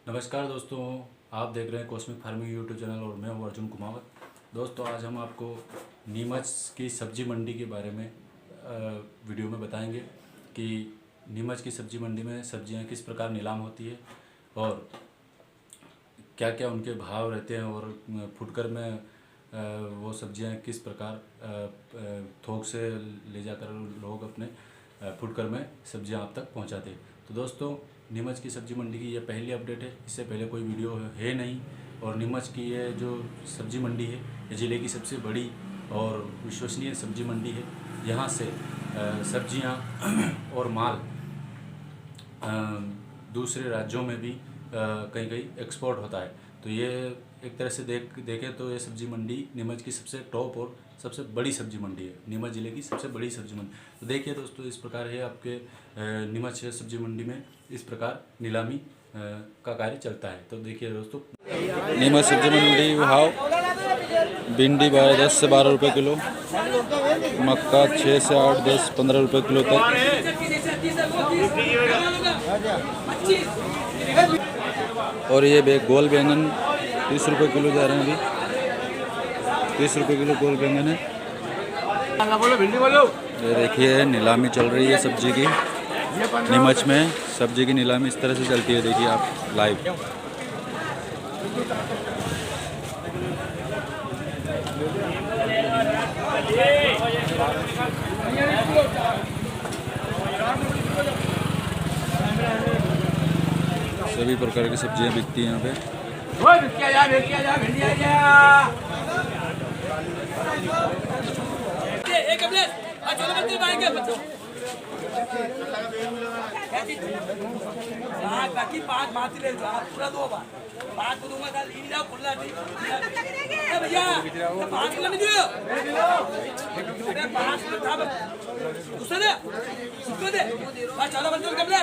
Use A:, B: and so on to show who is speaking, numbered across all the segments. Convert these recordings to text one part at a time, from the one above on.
A: नमस्कार दोस्तों, आप देख रहे हैं कॉस्मिक फार्मिंग यूट्यूब चैनल और मैं हूं अर्जुन कुमावत। दोस्तों, आज हम आपको नीमच की सब्जी मंडी के बारे में वीडियो में बताएंगे कि नीमच की सब्जी मंडी में सब्जियां किस प्रकार नीलाम होती है और क्या क्या उनके भाव रहते हैं और फुटकर में वो सब्जियां किस प्रकार थोक से ले जाकर लोग अपने फुटकर में सब्जियां आप तक पहुंचाते हैं। तो दोस्तों, नीमच की सब्जी मंडी की ये पहली अपडेट है। इससे पहले कोई वीडियो है नहीं। और नीमच की ये जो सब्जी मंडी है ये ज़िले की सबसे बड़ी और विश्वसनीय सब्जी मंडी है। यहाँ से सब्जियां और माल दूसरे राज्यों में भी कहीं कहीं एक्सपोर्ट होता है। तो ये एक तरह से देखें तो ये सब्जी मंडी नीमच की सबसे टॉप और सबसे बड़ी सब्जी मंडी है। नीमच ज़िले की सबसे बड़ी सब्जी मंडी। तो देखिए दोस्तों, इस प्रकार है आपके नीमच सब्जी मंडी में इस प्रकार नीलामी का कार्य चलता है। तो देखिए दोस्तों,
B: नीमच सब्जी मंडी भाव भिंडी 10 से 12 रुपये किलो, मक्का 6 से 8, 10, 15 रुपये किलो तक, और ये गोल बैंगन 30 रुपये किलो जा रहे हैं। अभी 30 रुपये किलो गोल बैंगन है। ये देखिए नीलामी चल रही है सब्जी की। नीमच में सब्जी की नीलामी इस तरह से चलती है, देखिए आप लाइव। सभी प्रकार की सब्जियां बिकती हैं यहाँ पे।
C: बाकी 5 बात ले पूरा 2 बार 5 को दूंगा कल इन जाओ खुला भैया 5 किलो नहीं दियो 5 किलो था दूसरा दे उसको दे बस चलो बंद कर ले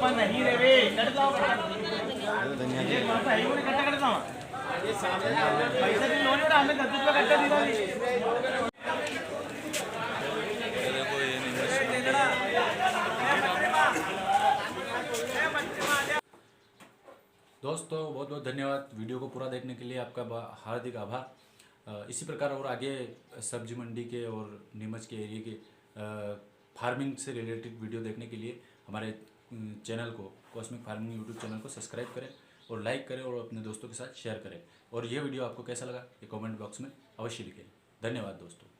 C: नहीं रे वे कट जाओ ये मासा है वो कट करता हूं ये सामने पैसा भी लोन उड़ा हमें 10 रुपए कट्टा दिला
B: देखो ये
A: दोस्तों बहुत बहुत धन्यवाद वीडियो को पूरा देखने के लिए। आपका हार्दिक आभार। इसी प्रकार और आगे सब्जी मंडी के और नीमच के एरिया के फार्मिंग से रिलेटेड वीडियो देखने के लिए हमारे चैनल को कॉस्मिक फार्मिंग यूट्यूब चैनल को सब्सक्राइब करें और लाइक करें और अपने दोस्तों के साथ शेयर करें। और यह वीडियो आपको कैसा लगा ये कमेंट बॉक्स में अवश्य लिखें। धन्यवाद दोस्तों।